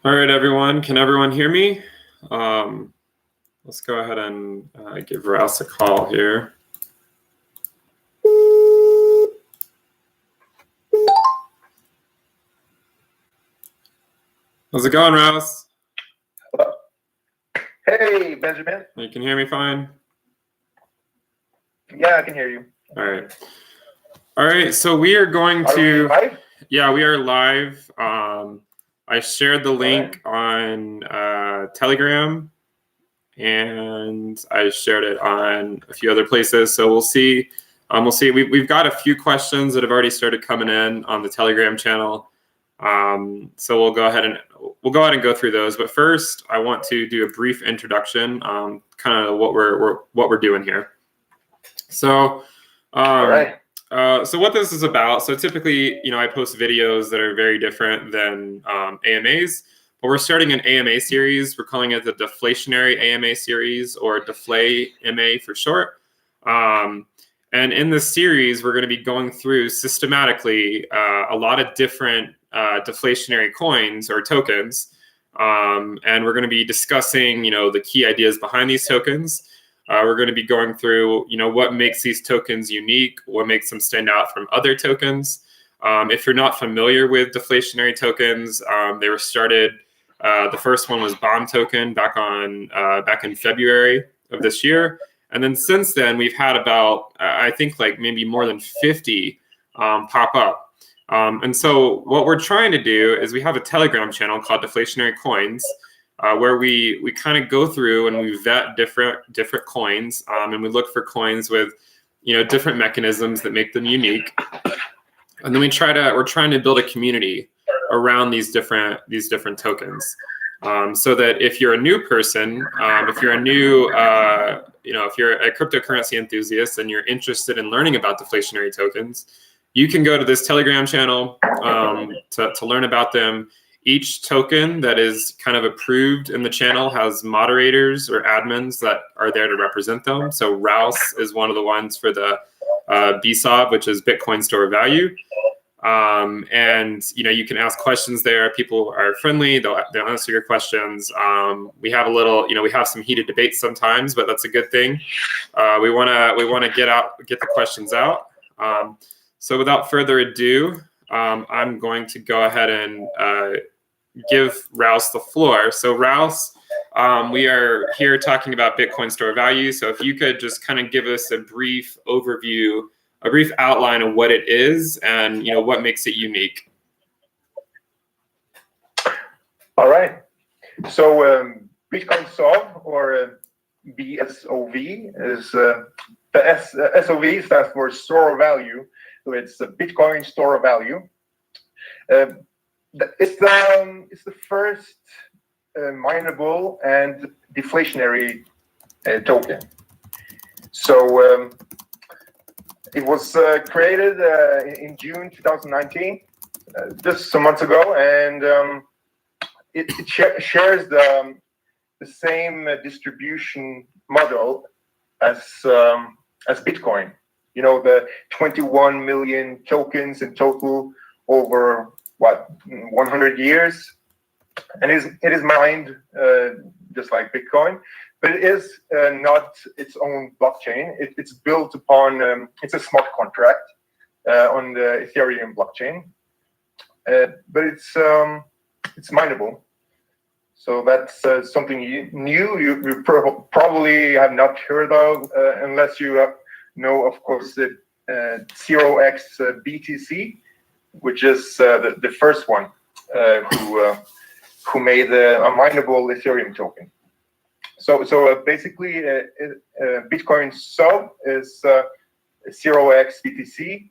All right, everyone. Can everyone hear me? Let's go ahead and give Rouse a call here. How's it going, Rouse? Hello. Hey, Benjamin. You can hear me fine? Yeah, I can hear you. All right. All right, so we are going to... Are we live? Yeah, we are live. I shared the link on Telegram, and I shared it on a few other places. So we'll see. We've got a few questions that have already started coming in on the Telegram channel. So we'll go ahead and go through those. But first, I want to do a brief introduction, kind of what we're doing here. So, All right. So what this is about, so typically, I post videos that are very different than AMAs, but we're starting an AMA series. We're calling it the Deflationary AMA series, or deflAMA for short. And in this series, we're going to be going through systematically a lot of different deflationary coins or tokens. And we're going to be discussing, the key ideas behind these tokens. We're going to be going through, what makes these tokens unique, what makes them stand out from other tokens. If you're not familiar with deflationary tokens, they were started. The first one was BOM token back in February of this year, and then since then we've had about I think like maybe more than 50 pop up. And so what we're trying to do is we have a Telegram channel called Deflationary Coins. Where we kind of go through and we vet different coins, and we look for coins with different mechanisms that make them unique, and then we're trying to build a community around these different tokens, so that if you're a new person, if you're a cryptocurrency enthusiast and you're interested in learning about deflationary tokens, you can go to this Telegram channel to learn about them. Each token that is kind of approved in the channel has moderators or admins that are there to represent them. So Rouse is one of the ones for the BSoV, which is Bitcoin Store of Value. And you can ask questions there. People are friendly. They'll answer your questions. We have we have some heated debates sometimes, but that's a good thing. We want to get the questions out. So without further ado, I'm going to go ahead and give Rouse the floor. So Rouse, we are here talking about Bitcoin Store Value. So if you could just kind of give us a brief overview, a brief outline of what it is and what makes it unique. All right. So Bitcoin SOV, or BSoV, is the SOV stands for Store of Value. So it's a Bitcoin Store of Value. It's the first mineable and deflationary token. So it was created in June 2019, just some months ago, and it shares the same distribution model as Bitcoin. The 21 million tokens in total over 100 years, and it is mined just like Bitcoin, but it is not its own blockchain. It's built upon it's a smart contract on the Ethereum blockchain, but it's mineable. So that's something new you probably have not heard of unless you know, of course, the 0x BTC, which is the first one who made a mineable Ethereum token. So basically, Bitcoin SOV is 0x BTC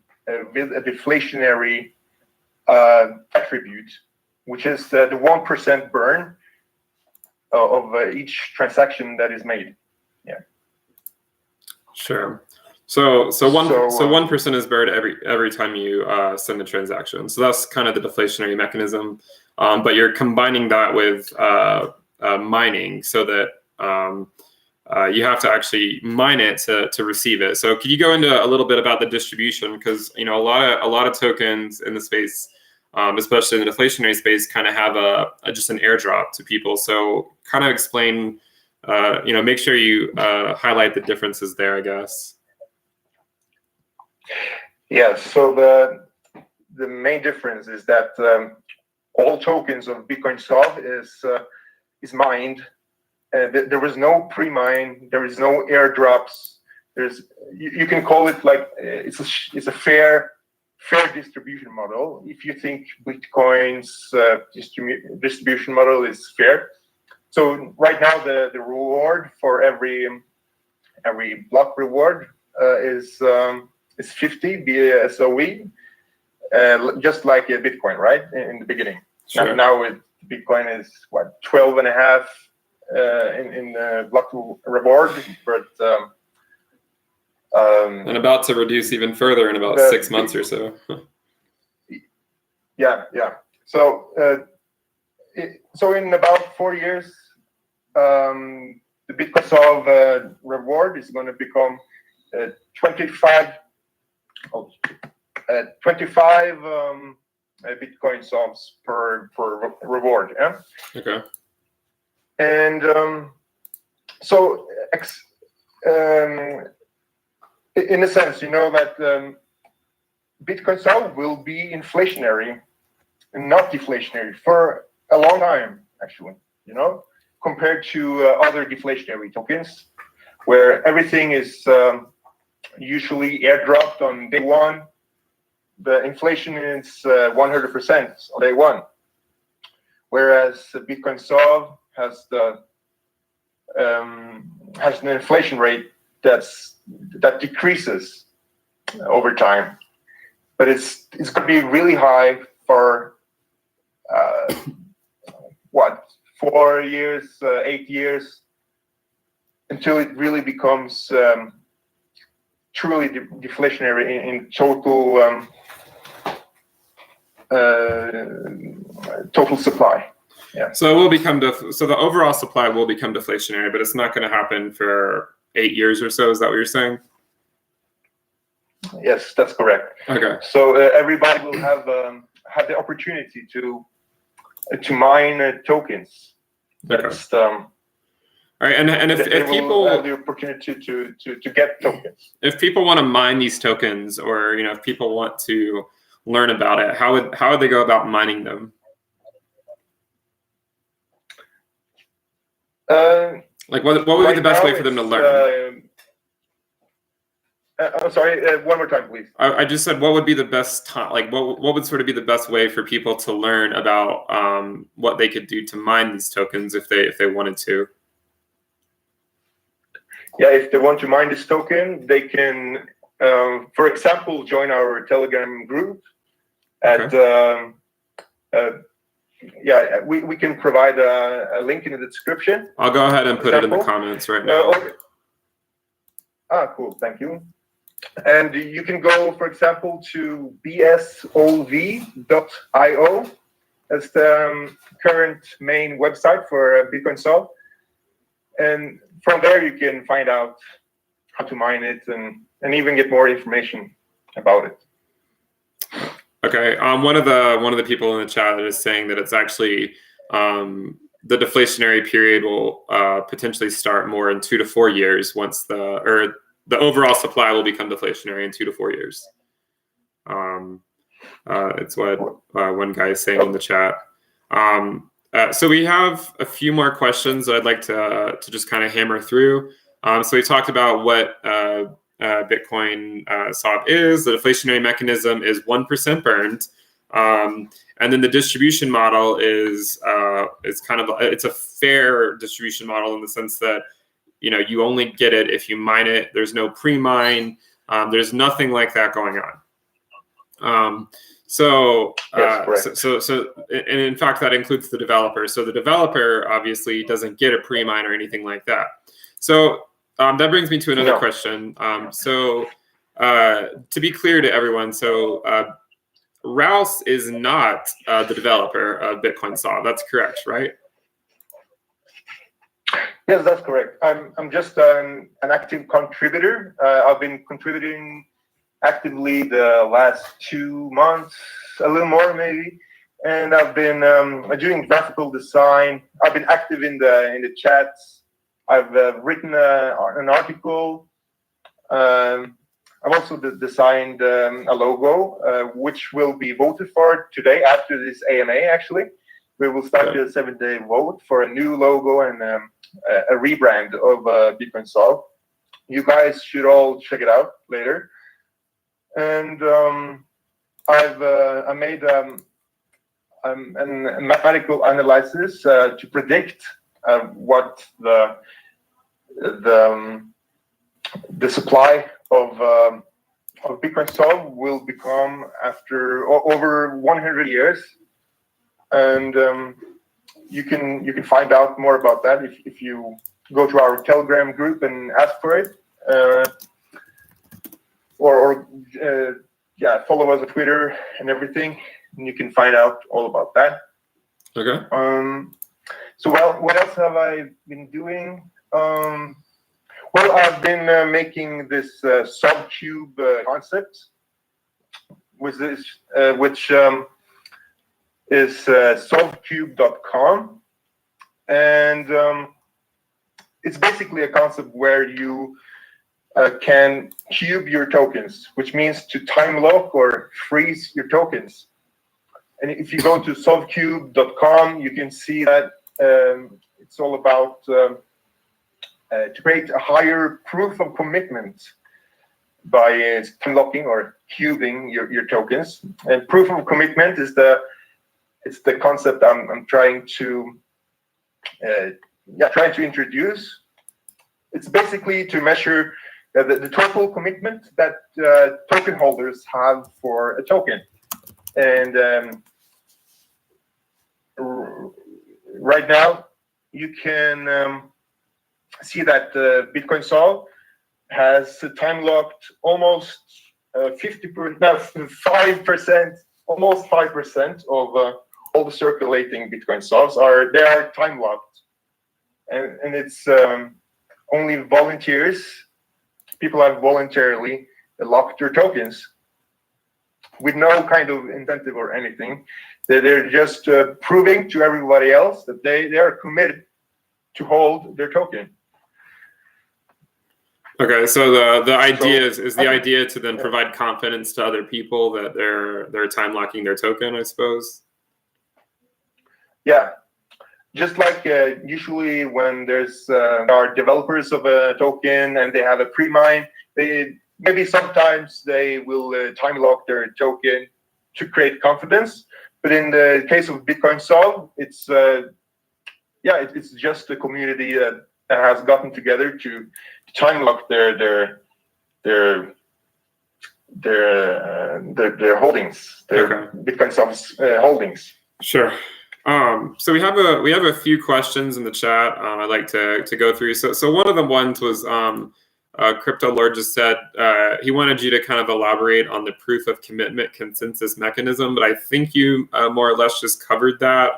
with a deflationary attribute, which is the 1% burn of each transaction that is made. Yeah. Sure. So 1% is burned every time you send a transaction. So that's kind of the deflationary mechanism, but you're combining that with mining, so that you have to actually mine it to receive it. So could you go into a little bit about the distribution? Because a lot of tokens in the space especially in the deflationary space, kind of have just an airdrop to people. So kind of explain, make sure you highlight the differences there, I guess. Yeah, so the main difference is that all tokens of BitcoinSoV is mined. There was no pre-mine, there is no airdrops. You can call it like it's a fair distribution model. If you think Bitcoin's distribution model is fair. So right now the reward for every block reward is 50 BSoV, just like a Bitcoin, right? In the beginning. Sure. Now Bitcoin is what 12.5 in block reward, but and about to reduce even further in about 6 months or so. Yeah. So in about 4 years, the BitcoinSoV reward is going to become 25 BitcoinSovs per reward. Yeah. Okay. And in a sense, you know that BitcoinSoV will be inflationary and not deflationary for a long time, actually, compared to other deflationary tokens, where everything is usually airdropped on day one. The inflation is 100% on day one, whereas BitcoinSoV has an inflation rate that decreases over time, but it's going to be really high for 4 years, 8 years, until it really becomes truly deflationary in total supply. Yeah. So it will become so the overall supply will become deflationary, but it's not going to happen for 8 years or so. Is that what you're saying? Yes, that's correct. Okay. So everybody will have the opportunity to mine tokens. That's all right, and if people have the opportunity to get tokens. If people want to mine these tokens, or if people want to learn about it, how would they go about mining them? Like what would be the best way for them to learn? I'm sorry, one more time, please. I just said, what would be the best time? Like, what would sort of be the best way for people to learn about what they could do to mine these tokens if they wanted to? Yeah, if they want to mine this token, they can, for example, join our Telegram group. We can provide a link in the description. I'll go ahead and put it in the comments right now. Cool. Thank you. And you can go, for example, to BSoV.io. That's the current main website for BitcoinSoV. And from there, you can find out how to mine it and even get more information about it. Okay. One of the people in the chat is saying that it's actually the deflationary period will potentially start more in 2 to 4 years once the overall supply will become deflationary in 2 to 4 years. It's what one guy is saying in the chat. So we have a few more questions that I'd like to just kind of hammer through. So we talked about what Bitcoin SOV is. The deflationary mechanism is 1% burned, and then the distribution model is kind of it's a fair distribution model in the sense that you only get it if you mine it. There's no pre-mine. There's nothing like that going on. So and in fact that includes the developer. So the developer obviously doesn't get a pre-mine or anything like that. So that brings me to another question. So to be clear to everyone, so Rouse is not the developer of BitcoinSoV. That's correct, right? Yes, that's correct. I'm just an active contributor. I've been contributing actively the last 2 months, a little more maybe. And I've been doing graphical design. I've been active in the chats. I've written an article. I've also designed a logo, which will be voted for today after this AMA, actually. We will start a 7-day vote for a new logo and a rebrand of BitcoinSoV. You guys should all check it out later. And I made a mathematical analysis to predict what the supply of BitcoinSoV will become after over 100 years, and you can find out more about that if you go to our Telegram group and ask for it, or follow us on Twitter and everything, and you can find out all about that. Okay. So what else have I been doing? Well, I've been making this subcube concept, which is sovcube.com, and it's basically a concept where you can cube your tokens, which means to time lock or freeze your tokens. And if you go to sovcube.com, you can see that it's all about to create a higher proof of commitment by time locking or cubing your tokens. And proof of commitment is the concept I'm trying to introduce. It's basically to measure the total commitment that token holders have for a token. And right now, you can see that BitcoinSoV has time locked almost 5%, almost 5% of all the circulating BitcoinSoVs are time locked, and it's only volunteers. People have voluntarily locked their tokens with no kind of incentive or anything. They're just proving to everybody else that they are committed to hold their token. Okay, so the idea is the idea to then provide confidence to other people that they're time locking their token, I suppose. Yeah, just like usually when there's are developers of a token and they have a pre-mine, maybe sometimes they will time lock their token to create confidence. But in the case of BitcoinSoV, it's just a community that has gotten together to time lock their holdings, their BitcoinSoV's holdings. Sure. So we have a few questions in the chat. I'd like to go through. So one of the ones was Crypto Lord just said he wanted you to kind of elaborate on the proof of commitment consensus mechanism, but I think you more or less just covered that.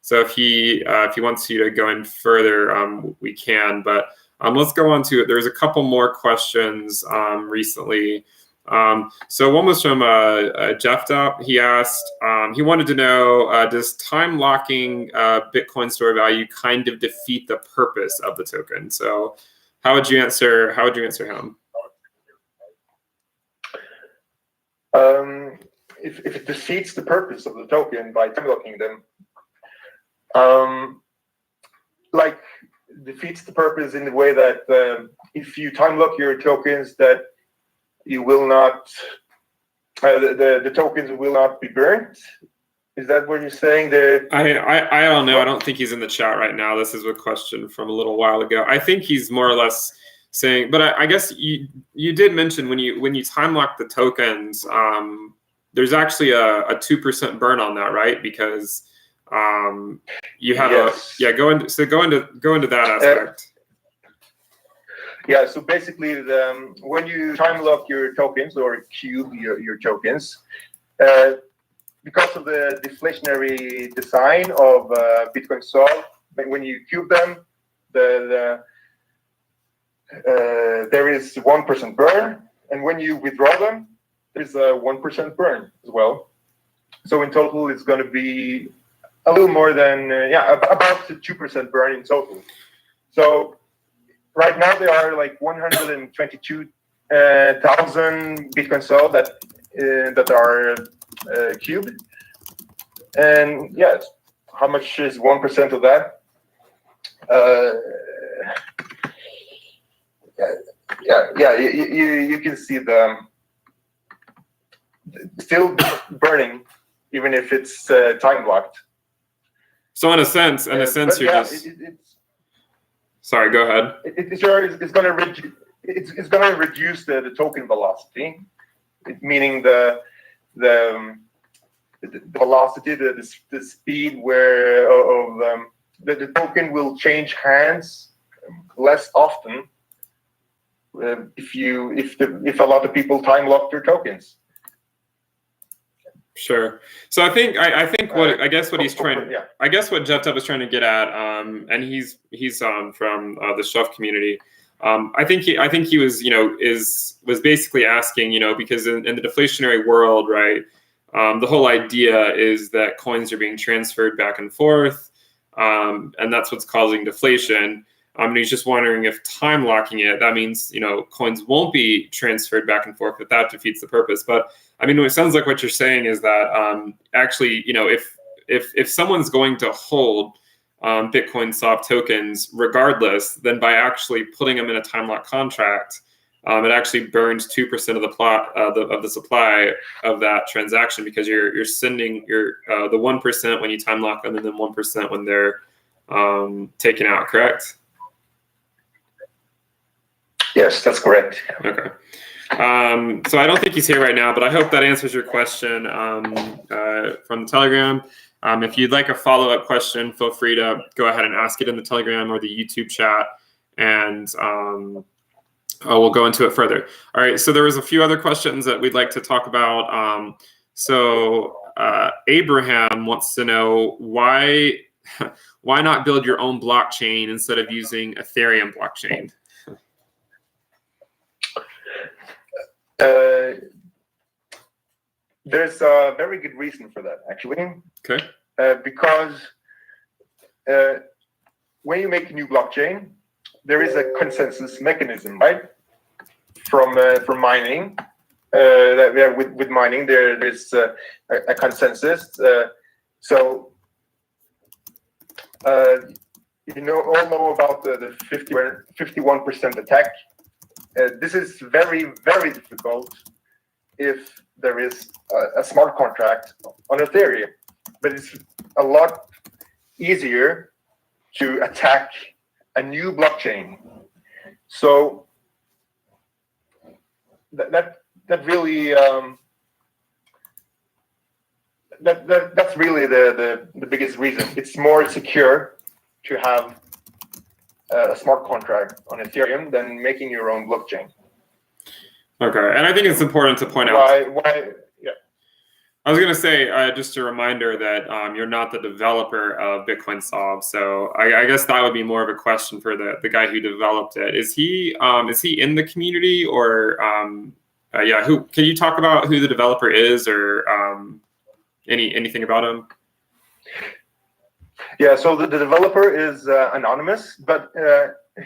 So if he wants you to go in further, we can. But let's go on to it. There's a couple more questions recently. So one was from Jeff Dopp. He asked, he wanted to know, does time locking Bitcoin store value kind of defeat the purpose of the token? So how would you answer him? If it defeats the purpose of the token by time locking them, like defeats the purpose in the way that if you time lock your tokens, that you will not, the tokens will not be burnt. Is that what you're saying? I don't know. I don't think he's in the chat right now. This is a question from a little while ago. I think he's more or less saying, but I guess you did mention when you time lock the tokens, there's actually a 2% burn on that, right? Because you have go into that aspect. Yeah, so basically, when you time lock your tokens or cube your tokens, because of the deflationary design of BitcoinSoV, when you cube them, there is 1% burn, and when you withdraw them, there's a 1% burn as well. So in total, it's going to be a little more than about 2% burn in total. So right now there are like 122,000 Bitcoin sold that are cubed, and how much is 1% of that? You can see the still burning, even if it's time blocked. So in a sense, you're just. Sorry, go ahead. It's going to reduce the token velocity, meaning the velocity, the speed of the token will change hands less often if a lot of people time lock their tokens. Sure. So I think what Jeff Tubb is trying to get at, and he's from the SHUF community. I think he was was basically asking, because in the deflationary world, right, the whole idea is that coins are being transferred back and forth, and that's what's causing deflation. And he's just wondering if time locking it, that means coins won't be transferred back and forth, but that defeats the purpose. But I mean, it sounds like what you're saying is that actually, if someone's going to hold Bitcoin soft tokens regardless, then by actually putting them in a time lock contract, it actually burns 2% of the plot of the supply of that transaction, because you're sending the 1% when you time lock them, and then 1% when they're taken out. Correct? Yes, that's correct. Okay. So I don't think he's here right now, but I hope that answers your question from the Telegram. If you'd like a follow-up question, feel free to go ahead and ask it in the Telegram or the YouTube chat, and we'll go into it further. All right, so there was a few other questions that we'd like to talk about. Abraham wants to know why not build your own blockchain instead of using Ethereum blockchain? There's a very good reason for that, actually. Okay. Because when you make a new blockchain, there is a consensus mechanism, right? From mining, with mining, there is a consensus. So all know about the 51% attack. This is very, very difficult if there is a smart contract on Ethereum, but it's a lot easier to attack a new blockchain. So that's really that's really the biggest reason. It's more secure to have a smart contract on Ethereum than making your own blockchain. Okay, and I think it's important to point out. Why? Yeah. I was going to say, just a reminder that you're not the developer of BitcoinSoft, so I guess that would be more of a question for the guy who developed it. Is he in the community, or who? Can you talk about who the developer is, or anything about him? Yeah, so the developer is anonymous, but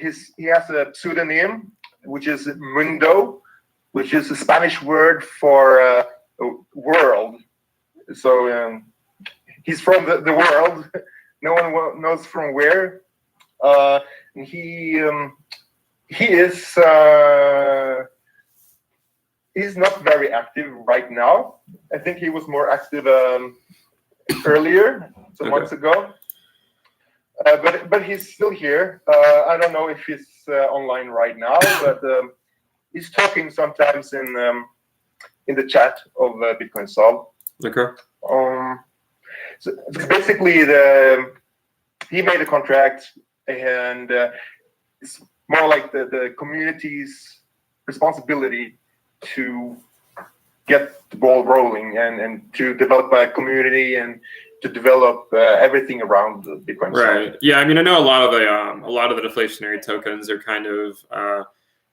he has a pseudonym, which is Mundo, which is a Spanish word for world. So he's from the world. No one knows from where. He is he's not very active right now. I think he was more active earlier, some months ago. But he's still here. I don't know if he's online right now, but he's talking sometimes in the chat of BitcoinSoft. Okay. So basically, he made a contract, and it's more like the community's responsibility to get the ball rolling and to develop a community and to develop everything around the Bitcoin. Right. Yeah. I mean, I know a lot of the deflationary tokens are kind of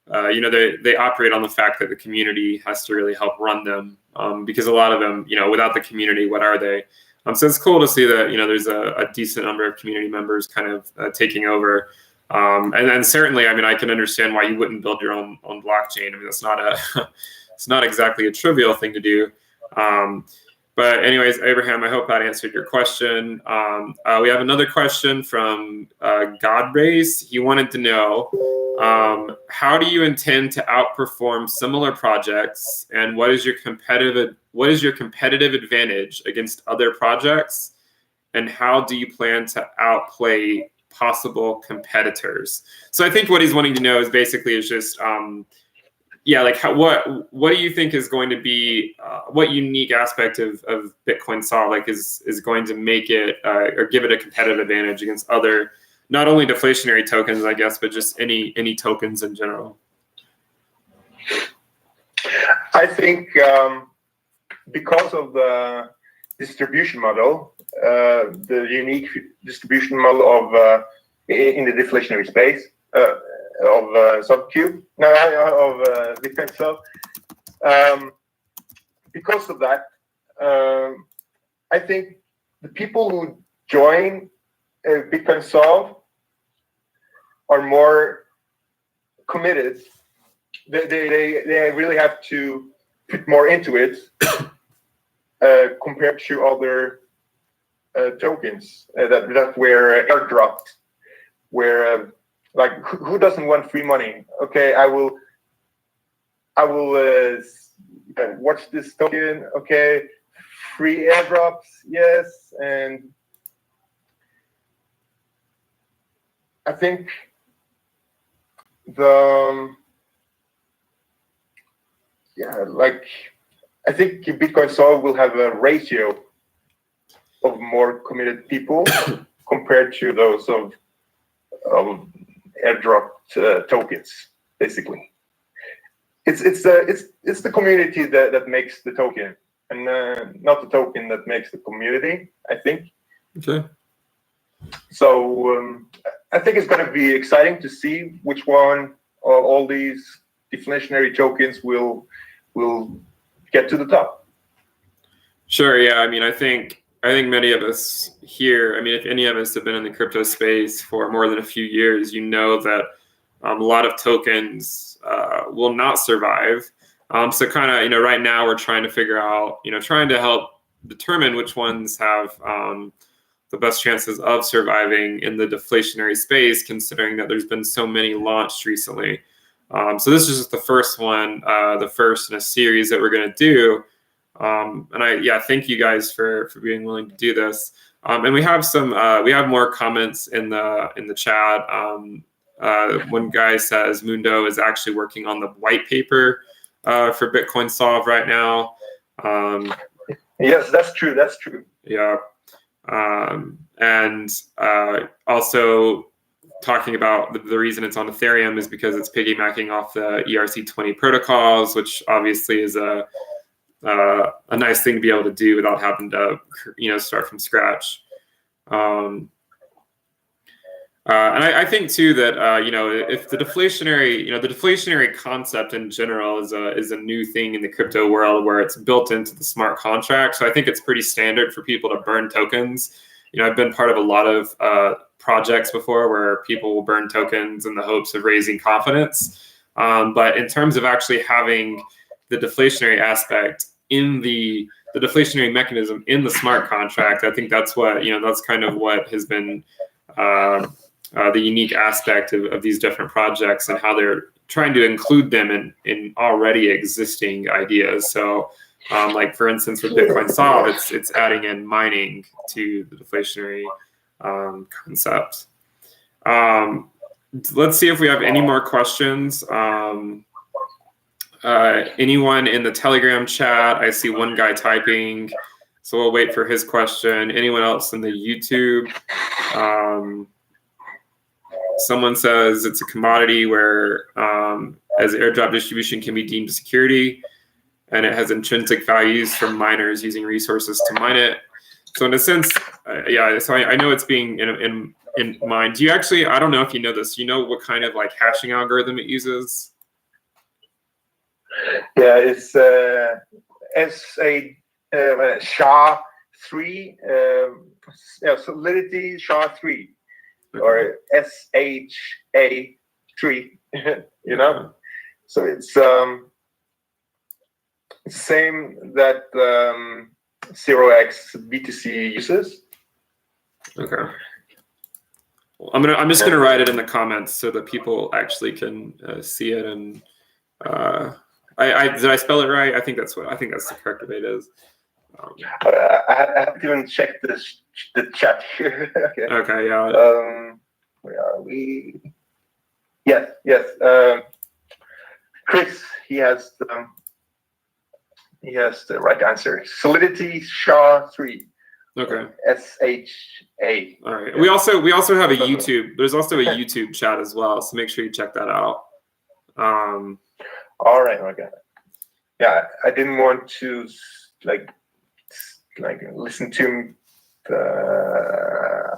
they operate on the fact that the community has to really help run them, because a lot of them, without the community, what are they? So it's cool to see that there's a decent number of community members kind of taking over, and then certainly, I can understand why you wouldn't build your own blockchain. That's not it's not exactly a trivial thing to do. But anyways, Abraham, I hope that answered your question. We have another question from Godrace. He wanted to know, how do you intend to outperform similar projects, and what is your competitive advantage against other projects, and how do you plan to outplay possible competitors? So I think what he's wanting to know is just what do you think is going to be what unique aspect of BitcoinSoft is going to make it or give it a competitive advantage against other, not only deflationary tokens, I guess, but just any tokens in general? I think because of the distribution model, the unique distribution model of in the deflationary space of subcube, of BitcoinSoft. Because of that, I think the people who join BitcoinSoft are more committed. They really have to put more into it compared to other tokens that were airdropped, where like who doesn't want free money? Okay, I will watch this token. Okay, free airdrops, yes. And I think I think BitcoinSoft will have a ratio of more committed people compared to those of airdropped tokens. Basically, it's the community that makes the token, and not the token that makes the community, I think. Okay. So I think it's going to be exciting to see which one of all these deflationary tokens will get to the top. Sure. Yeah. I think many of us here, if any of us have been in the crypto space for more than a few years, that a lot of tokens will not survive. So kind of, right now we're trying to figure out, trying to help determine which ones have the best chances of surviving in the deflationary space, considering that there's been so many launched recently. So this is just the first one, the first in a series that we're going to do. And I thank you guys for being willing to do this. And we have we have more comments in the chat. One guy says Mundo is actually working on the white paper for BitcoinSoft right now. Yes, that's true. That's true. Yeah. And also talking about the reason it's on Ethereum is because it's piggybacking off the ERC20 protocols, which obviously is a nice thing to be able to do without having to, start from scratch. And I think too that if the deflationary concept in general is a new thing in the crypto world where it's built into the smart contract. So I think it's pretty standard for people to burn tokens. I've been part of a lot of projects before where people will burn tokens in the hopes of raising confidence. But in terms of actually having the deflationary aspect in the deflationary mechanism in the smart contract, I think that's what, that's kind of what has been the unique aspect of these different projects and how they're trying to include them in already existing ideas. So like for instance, with BitcoinSoft, it's adding in mining to the deflationary concept. Let's see if we have any more questions. Anyone in the Telegram chat? I see one guy typing, so we'll wait for his question. Anyone else in the YouTube? Someone says it's a commodity where as airdrop distribution can be deemed a security, and it has intrinsic values from miners using resources to mine it. So in a sense, so I know it's being in mined. Do you actually, I don't know if you know this, what kind of like hashing algorithm it uses? Yeah, it's SHA-3, solidity SHA-3, or SHA-3, you know? So it's same that 0x BTC uses. Okay. Well, I'm just gonna write it in the comments so that people actually can see it. And did I spell it right? I think that's the correct way it is. I haven't even checked the chat here. Okay. Okay. Yeah. Where are we? Yes. Chris, he has the right answer. Solidity SHA-3. Okay. SHA. All right. We also have a YouTube. There's also a YouTube chat as well, so make sure you check that out. All right. Okay. Yeah, I didn't want to like listen to.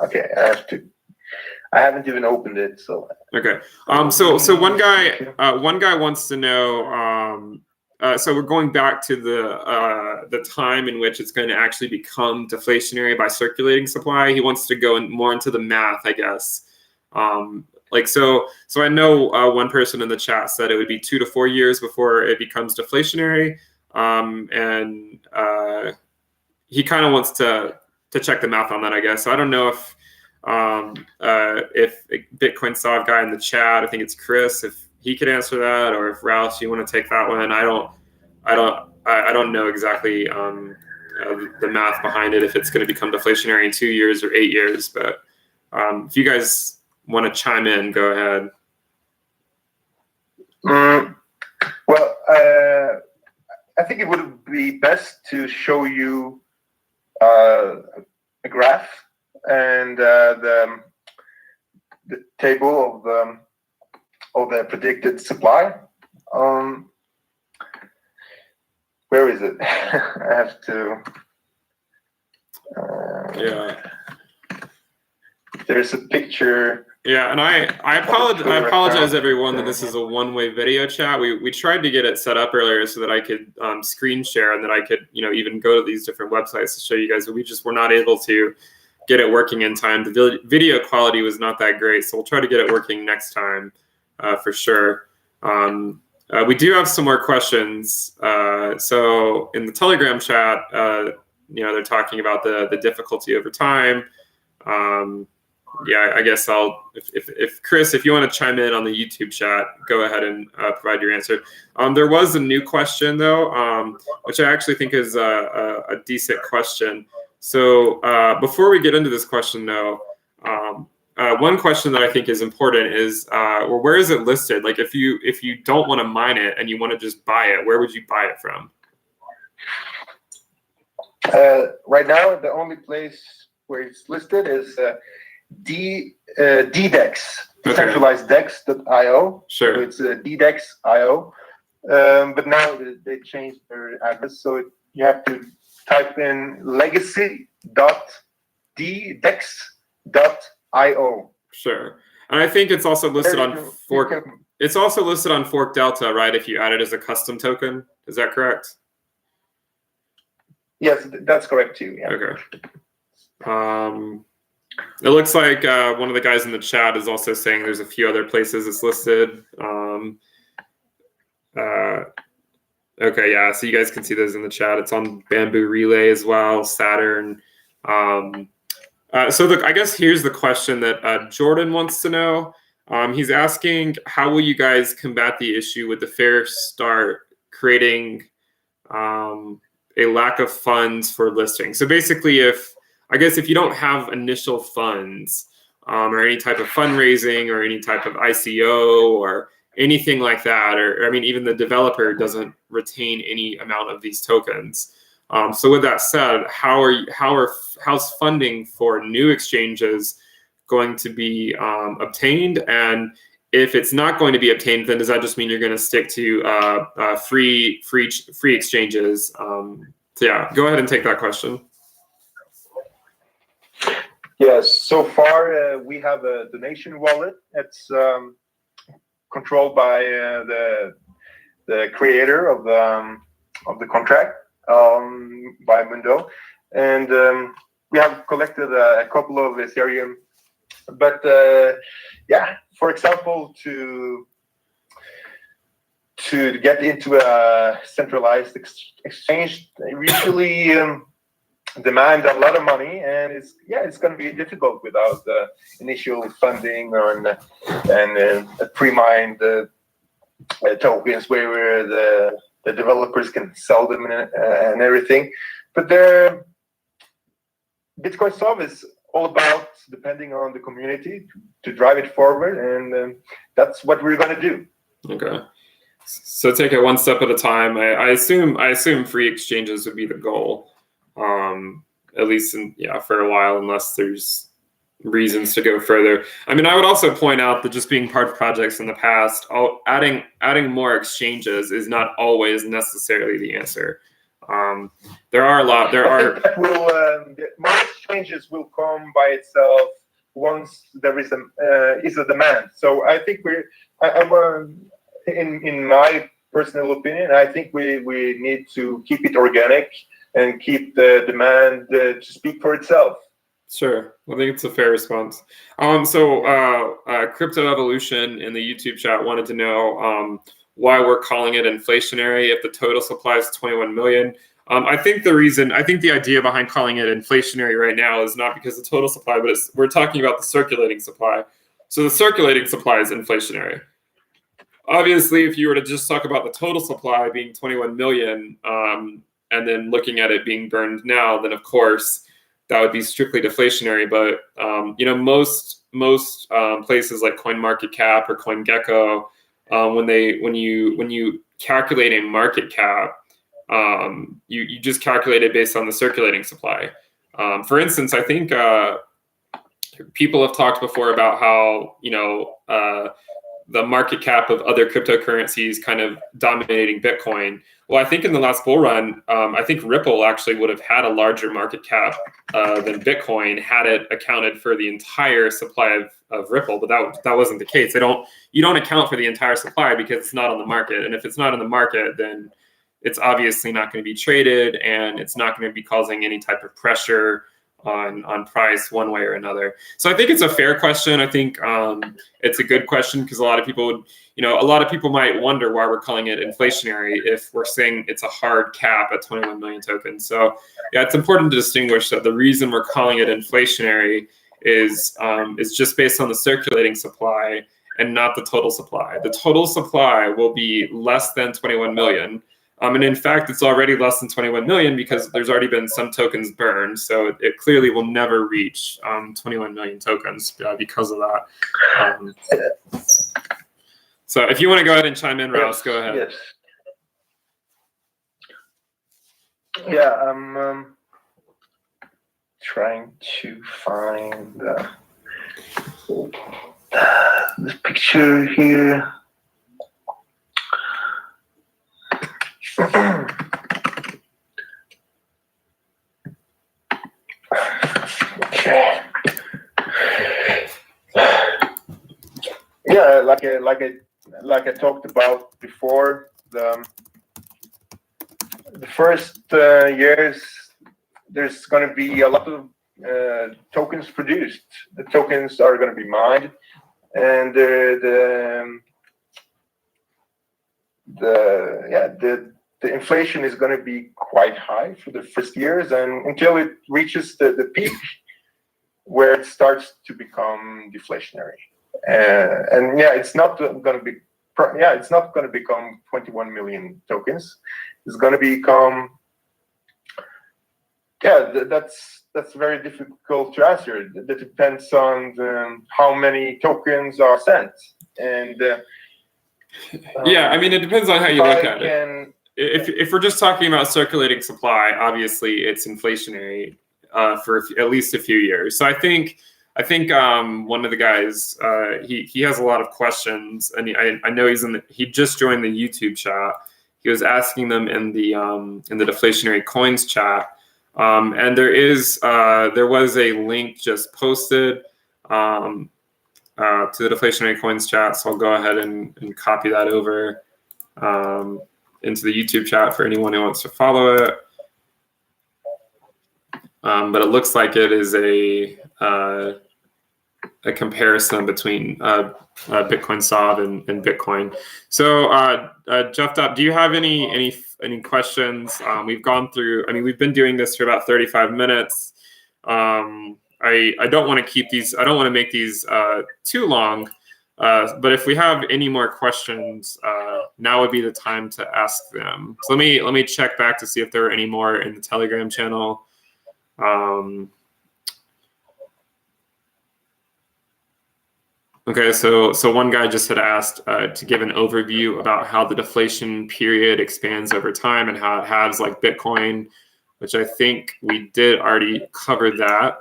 Okay, I haven't even opened it, so. Okay. So one guy wants to know. So we're going back to the time in which it's going to actually become deflationary by circulating supply. He wants to go more into the math, I guess. So I know one person in the chat said it would be 2 to 4 years before it becomes deflationary, and he kind of wants to check the math on that, I guess. So I don't know if Bitcoin SoV guy in the chat, I think it's Chris, if he could answer that, or if Rouse, you want to take that one. I don't know exactly the math behind it, if it's going to become deflationary in 2 years or 8 years. But if you guys want to chime in, go ahead. Well, I think it would be best to show you a graph and the table of the predicted supply. Where is it? I have to. Yeah. There's a picture. Yeah, and I apologize everyone that this is a one-way video chat. We tried to get it set up earlier so that I could screen share and that I could even go to these different websites to show you guys, but we just were not able to get it working in time. The video quality was not that great, so we'll try to get it working next time for sure. We do have some more questions. So in the Telegram chat, they're talking about the difficulty over time. Yeah, I guess if Chris, if you want to chime in on the YouTube chat, go ahead and provide your answer. There was a new question though, which I actually think is a decent question. So before we get into this question though, one question that I think is important is, where is it listed? Like if you don't want to mine it and you want to just buy it, where would you buy it from? Right now, the only place where it's listed is DDEX, decentralizeddex.io. Sure. So it's DDEX.io. But now they changed their address, so you have to type in legacy.ddex.io. Sure. And I think it's also listed on Fork. It's also listed on Fork Delta, right? If you add it as a custom token, is that correct? Yes, that's correct too. Yeah. Okay. It looks like one of the guys in the chat is also saying there's a few other places it's listed. Okay, yeah. So you guys can see those in the chat. It's on Bamboo Relay as well, Saturn. So I guess here's the question that Jordan wants to know. He's asking, how will you guys combat the issue with the Fair Start creating a lack of funds for listing? So basically, if you don't have initial funds or any type of fundraising or any type of ICO or anything like that, or I mean, even the developer doesn't retain any amount of these tokens. So with that said, how's funding for new exchanges going to be obtained? And if it's not going to be obtained, then does that just mean you're going to stick to free exchanges? So yeah, go ahead and take that question. Yes, so far we have a donation wallet. It's controlled by the creator of the contract by Mundo, and we have collected a couple of Ethereum. But yeah, for example, to get into a centralized exchange, they usually demand a lot of money, and it's going to be difficult without the initial funding and pre-mined tokens where the developers can sell them and everything. But BitcoinSoV is all about depending on the community to drive it forward, and that's what we're going to do. Okay. So take it one step at a time. I assume free exchanges would be the goal, at least for a while, unless there's reasons to go further. I mean, I would also point out that just being part of projects in the past, adding more exchanges is not always necessarily the answer. There are I think that more exchanges will come by itself once there is a demand. So I think in my personal opinion, I think we need to keep it organic and keep the demand to speak for itself. Sure. I think it's a fair response. So Crypto Evolution in the YouTube chat wanted to know why we're calling it inflationary if the total supply is 21 million. I think the idea behind calling it inflationary right now is not because of the total supply, but we're talking about the circulating supply. So the circulating supply is inflationary. Obviously, if you were to just talk about the total supply being 21 million and then looking at it being burned now, then of course that would be strictly deflationary. But most places like CoinMarketCap or CoinGecko, when you calculate a market cap, you just calculate it based on the circulating supply. For instance, I think people have talked before about how the market cap of other cryptocurrencies kind of dominating Bitcoin. Well, I think in the last bull run, I think Ripple actually would have had a larger market cap than Bitcoin had it accounted for the entire supply of Ripple, but that wasn't the case. You don't account for the entire supply because it's not on the market, and if it's not on the market, then it's obviously not going to be traded, and it's not going to be causing any type of pressure on price one way or another. So I think it's a fair question. I think it's a good question because a lot of people might wonder why we're calling it inflationary if we're saying it's a hard cap at 21 million tokens. So yeah, it's important to distinguish that the reason we're calling it inflationary is just based on the circulating supply and not the total supply. The total supply will be less than 21 million. And in fact, it's already less than 21 million because there's already been some tokens burned. So it clearly will never reach 21 million tokens because of that. So if you want to go ahead and chime in, Rouse, go ahead. Yes. Yeah, I'm trying to find this picture here. Okay. Yeah, like I talked about before, the first years there's going to be a lot of tokens produced. The tokens are going to be mined, and the inflation is going to be quite high for the first years, and until it reaches the peak where it starts to become deflationary. And it's not going to become 21 million tokens. It's going to become that's very difficult to answer. That depends on how many tokens are sent, and I mean, it depends on how you look at it. If we're just talking about circulating supply, obviously it's inflationary for at least a few years. So I think one of the guys he has a lot of questions, and I know he just joined the YouTube chat. He was asking them in the Deflationary Coins chat, and there was a link just posted to the Deflationary Coins chat. So I'll go ahead and copy that over. into the YouTube chat for anyone who wants to follow it. But it looks like it is a comparison between Bitcoin SOV and Bitcoin. So Jeff, do you have any questions? We've gone through. I mean, we've been doing this for about 35 minutes. I don't want to keep these. I don't want to make these too long. But if we have any more questions, now would be the time to ask them. So let me check back to see if there are any more in the Telegram channel. Okay, so one guy just had asked to give an overview about how the deflation period expands over time and how it halves like Bitcoin, which I think we did already cover that.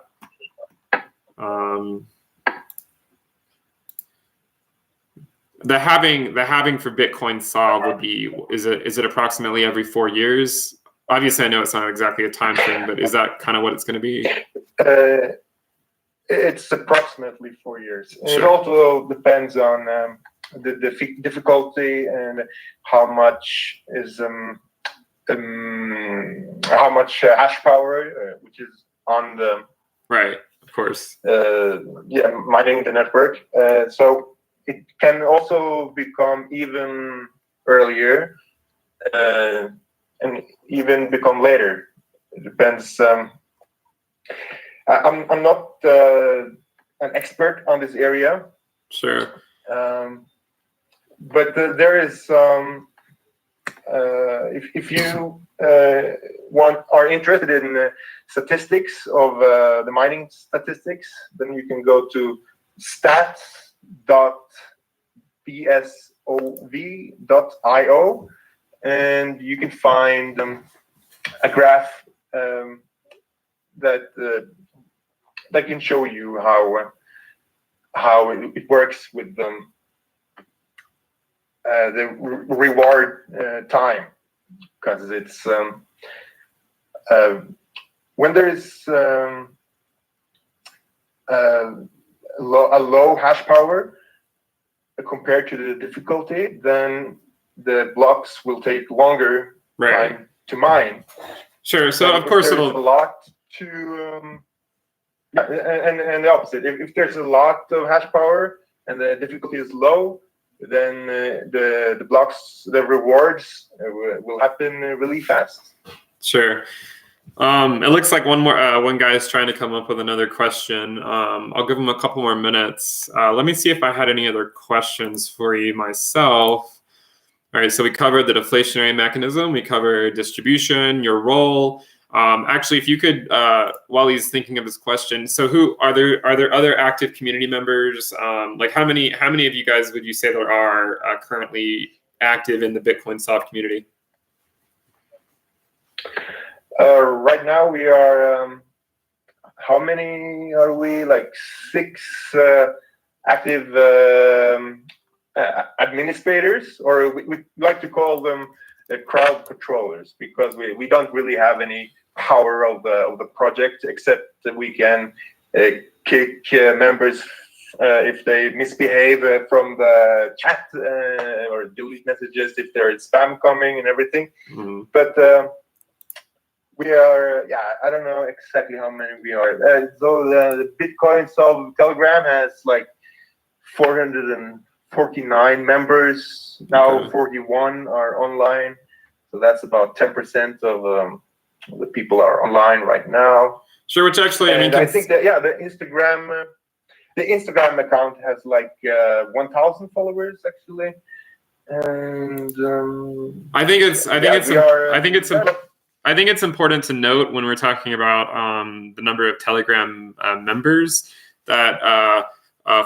The halving for Bitcoin SOV would be, is it approximately every 4 years? Obviously, I know it's not exactly a time thing, but is that kind of what it's going to be? It's approximately 4 years. Sure. It also depends on the difficulty and how much is how much hash power, which is on the right, of course. Mining the network. So it can also become even earlier and even become later. It depends. I'm not an expert on this area. Sure. But there is if you are interested in statistics of the mining statistics, then you can go to stats.bsov.io and you can find a graph that can show you how it works with the reward time, because it's when there is a low hash power compared to the difficulty, then the blocks will take longer time to mine. Sure. So of course it'll a lot to and the opposite. If there's a lot of hash power and the difficulty is low, then the blocks, the rewards will happen really fast. Sure. It looks like one guy is trying to come up with another question. I'll give him a couple more minutes. Let me see if I had any other questions for you myself. All right, so we covered the deflationary mechanism. We covered distribution, your role. Actually, if you could, while he's thinking of his question, so are there other active community members? Like how many of you guys would you say there are currently active in the Bitcoin SOV community? Right now we are, how many are we? Like 6 active administrators, or we like to call them crowd controllers, because we don't really have any power of the project, except that we can kick members if they misbehave from the chat or delete messages if there is spam coming and everything. Mm-hmm. But we are, I don't know exactly how many we are. So the Bitcoin SOV Telegram has like 449 members. Now 41 are online. So that's about 10% of the people are online right now. Sure, which actually, I think that, the Instagram account has like 1,000 followers actually. And I think it's important to note when we're talking about the number of Telegram members that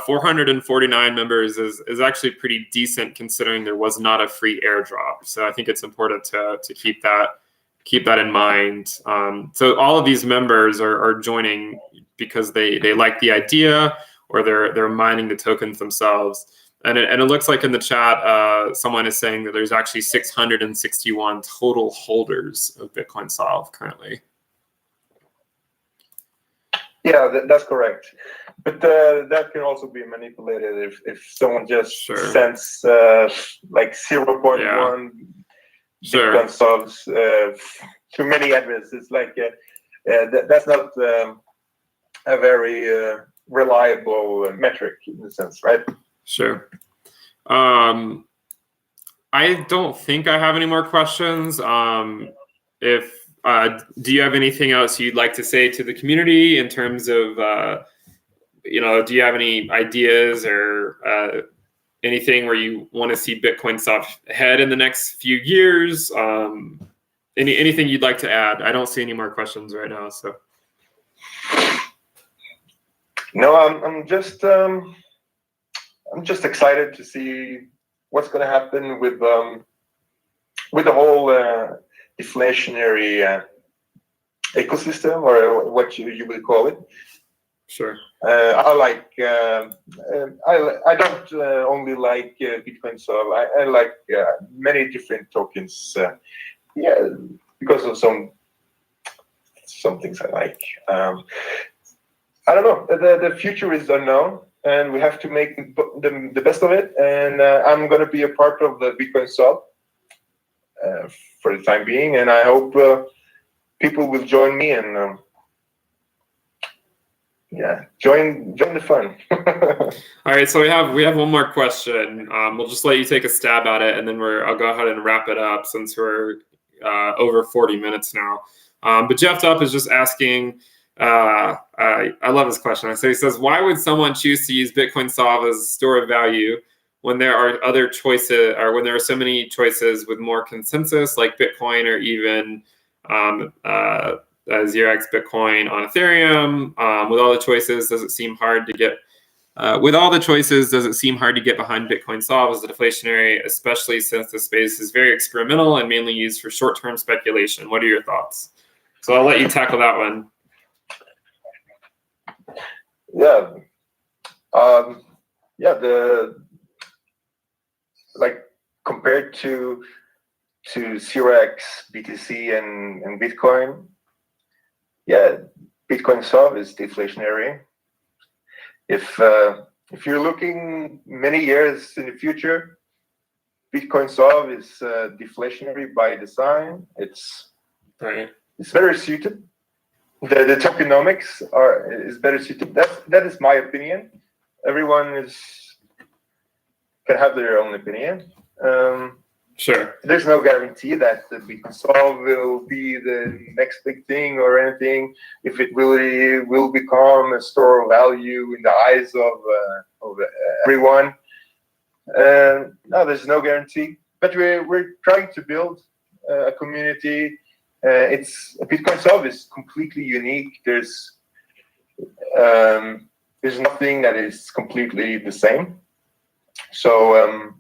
449 members is actually pretty decent, considering there was not a free airdrop. So I think it's important to keep that in mind. So all of these members are joining because they like the idea, or they're mining the tokens themselves. And it looks like in the chat, someone is saying that there's actually 661 total holders of Bitcoin SOV currently. Yeah, that's correct. But that can also be manipulated if someone just sends like 0.1 Bitcoin solves to many addresses. Like that's not a very reliable metric in a sense, right? Sure. I don't think I have any more questions. If do you have anything else you'd like to say to the community in terms of, do you have any ideas or anything where you want to see Bitcoin soft head in the next few years? Anything you'd like to add? I don't see any more questions right now. So. No, I'm just excited to see what's going to happen with the whole deflationary ecosystem, or what you would call it. Sure. I don't only like Bitcoin SOV. I like many different tokens. Because of some things I like. I don't know. The future is unknown, and we have to make the best of it. And I'm going to be a part of the Bitcoin SOV for the time being, and I hope people will join me and join the fun. All right, so we have one more question. We'll just let you take a stab at it, and then I'll go ahead and wrap it up since we're over 40 minutes now. But Jeff Dupp is just asking. I love this question. So he says, why would someone choose to use Bitcoin SOV as a store of value when there are other choices, or when there are so many choices with more consensus, like Bitcoin, or even 0x Bitcoin on Ethereum? With all the choices, does it seem hard to get behind Bitcoin SOV as a deflationary, especially since the space is very experimental and mainly used for short-term speculation? What are your thoughts? So I'll let you tackle that one. Compared to 0x, BTC, and Bitcoin, Bitcoin SOV is deflationary. If you're looking many years in the future, Bitcoin SOV is deflationary by design. It's better suited. The tokenomics is better suited. That is my opinion. Everyone can have their own opinion. Sure. There's no guarantee that the Bitcoin SOV will be the next big thing or anything. If it really will become a store of value in the eyes of everyone. No, there's no guarantee. But we're trying to build a community. Bitcoin SOV is completely unique. There's nothing that is completely the same. So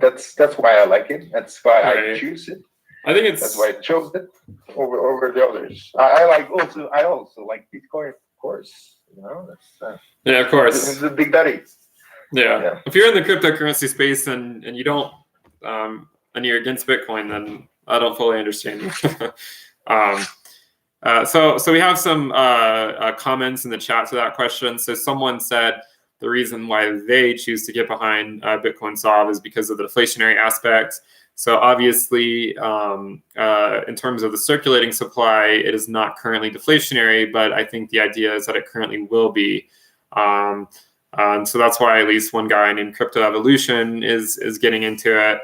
that's why I like it. That's why I choose it. That's why I chose it over the others. I also like Bitcoin, of course. Of course. It's the big daddy. Yeah. If you're in the cryptocurrency space and you don't and you're against Bitcoin, then I don't fully understand you. So we have some comments in the chat to that question. So someone said the reason why they choose to get behind Bitcoin SOV is because of the deflationary aspect. So obviously, in terms of the circulating supply, it is not currently deflationary, but I think the idea is that it currently will be. And so that's why at least one guy named Crypto Evolution is getting into it.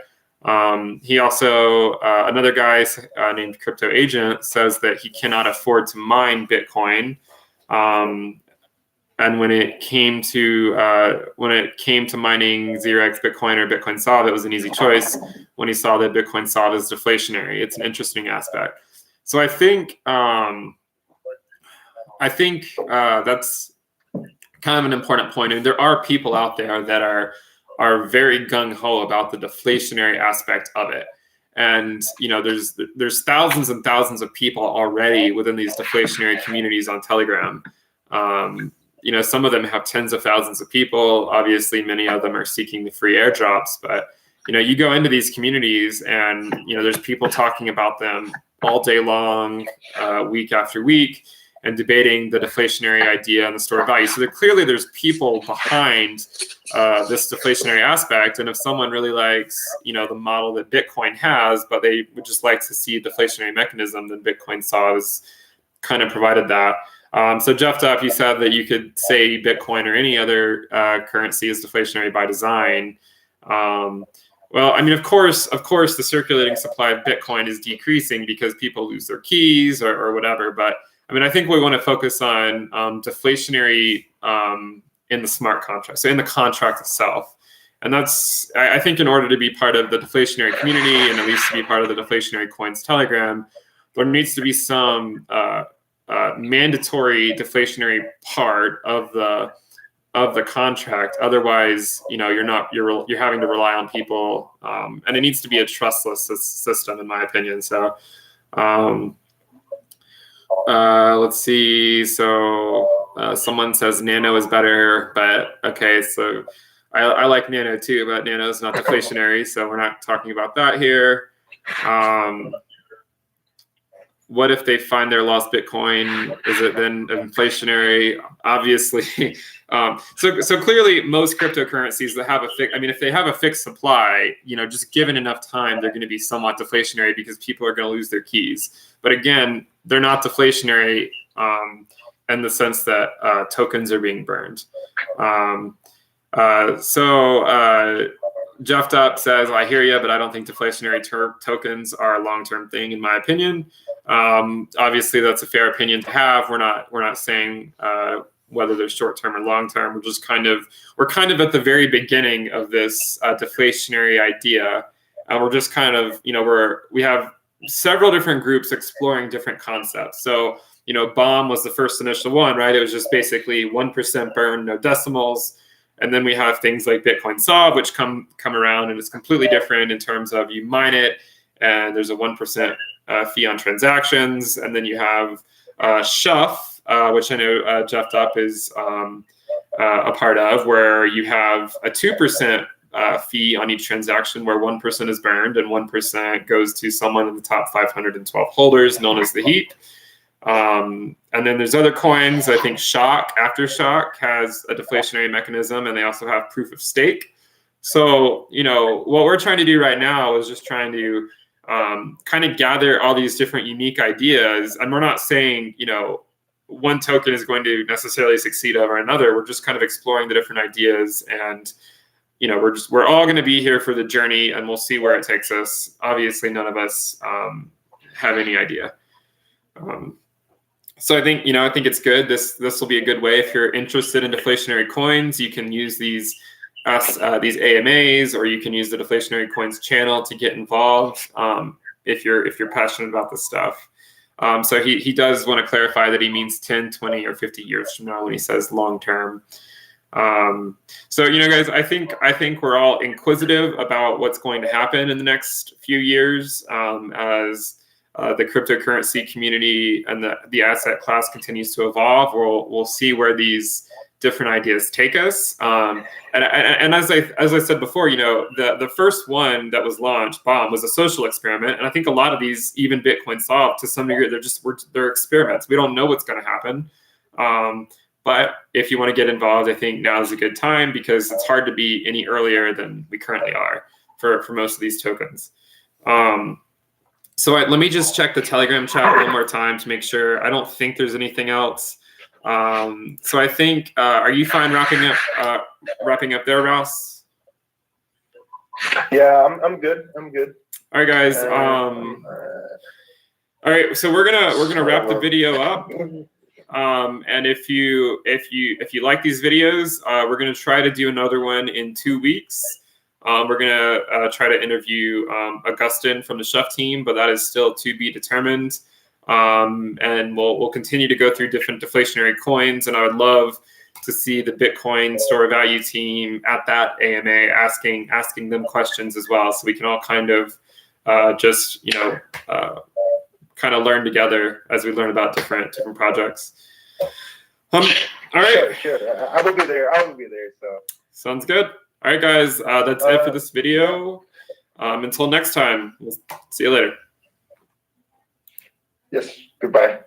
He also, another guy named Crypto Agent says that he cannot afford to mine Bitcoin. And when it came to mining 0x Bitcoin or Bitcoin SOV, it was an easy choice when he saw that Bitcoin SOV is deflationary. It's an interesting aspect. So I think that's kind of an important point. And there are people out there that are very gung-ho about the deflationary aspect of it. And there's thousands and thousands of people already within these deflationary communities on Telegram. Some of them have tens of thousands of people. Obviously, many of them are seeking the free airdrops. But you go into these communities, and there's people talking about them all day long, week after week. and debating the deflationary idea and the store of value. So clearly there's people behind this deflationary aspect. And if someone really likes, the model that Bitcoin has, but they would just like to see a deflationary mechanism, then BitcoinSoV has kind of provided that. So Jeff Dupp, you said that you could say Bitcoin or any other currency is deflationary by design. Well, I mean, of course, the circulating supply of Bitcoin is decreasing because people lose their keys or whatever. But I mean, I think we want to focus on deflationary in the smart contract, so in the contract itself. And that's, I think, in order to be part of the deflationary community and at least to be part of the Deflationary Coins Telegram, there needs to be some mandatory deflationary part of the contract. Otherwise, you're having to rely on people, and it needs to be a trustless system, in my opinion. So, let's see. So, someone says Nano is better, but okay. So, I like Nano too, but Nano is not deflationary, so we're not talking about that here. What if they find their lost Bitcoin? Is it then inflationary? Obviously. So clearly, most cryptocurrencies that have if they have a fixed supply, just given enough time, they're going to be somewhat deflationary because people are going to lose their keys. But again, they're not deflationary in the sense that tokens are being burned. Jeff Dupp says, I hear you, but I don't think deflationary tokens are a long-term thing, in my opinion. Obviously, that's a fair opinion to have. We're not saying whether they're short-term or long-term. We're kind of at the very beginning of this deflationary idea. We're just kind of, we have several different groups exploring different concepts. So, BOM was the first initial one, right? It was just basically 1% burn, no decimals. And then we have things like BitcoinSoV, which come around, and it's completely different in terms of you mine it, and there's a 1% fee on transactions. And then you have SHUF, which I know Jeff Dupp is a part of, where you have a 2% fee on each transaction, where 1% is burned and 1% goes to someone in the top 512 holders, known as the heap. And then there's other coins. I think Aftershock has a deflationary mechanism, and they also have proof of stake. So, what we're trying to do right now is just trying to kind of gather all these different unique ideas. And we're not saying, one token is going to necessarily succeed over another. We're just kind of exploring the different ideas, and we're all going to be here for the journey, and we'll see where it takes us. Obviously, none of us have any idea. So I think it's good. This will be a good way if you're interested in deflationary coins. You can use these AMAs, or you can use the Deflationary Coins channel to get involved if you're passionate about this stuff. So he does want to clarify that he means 10, 20, or 50 years from now when he says long term. So guys, I think we're all inquisitive about what's going to happen in the next few years as the cryptocurrency community and the asset class continues to evolve. We'll see where these different ideas take us. And as I said before, the first one that was launched, BOM, was a social experiment. And I think a lot of these, even BitcoinSoV, to some degree, they're experiments. We don't know what's going to happen. But if you want to get involved, I think now is a good time, because it's hard to be any earlier than we currently are for most of these tokens. So let me just check the Telegram chat one more time to make sure. I don't think there's anything else. So I think, are you fine wrapping up there, Ross? Yeah, I'm good. I'm good. All right, guys. All right, so we're gonna wrap the video up. And if you like these videos, we're gonna try to do another one in 2 weeks. We're gonna try to interview Augustin from the SHUF team, but that is still to be determined. And we'll continue to go through different deflationary coins, and I would love to see the Bitcoin store value team at that AMA asking them questions as well, so we can all kind of kind of learn together as we learn about different projects. All right. Sure. I will be there. So sounds good. All right, guys. That's it for this video. Until next time, we'll see you later. Yes. Goodbye.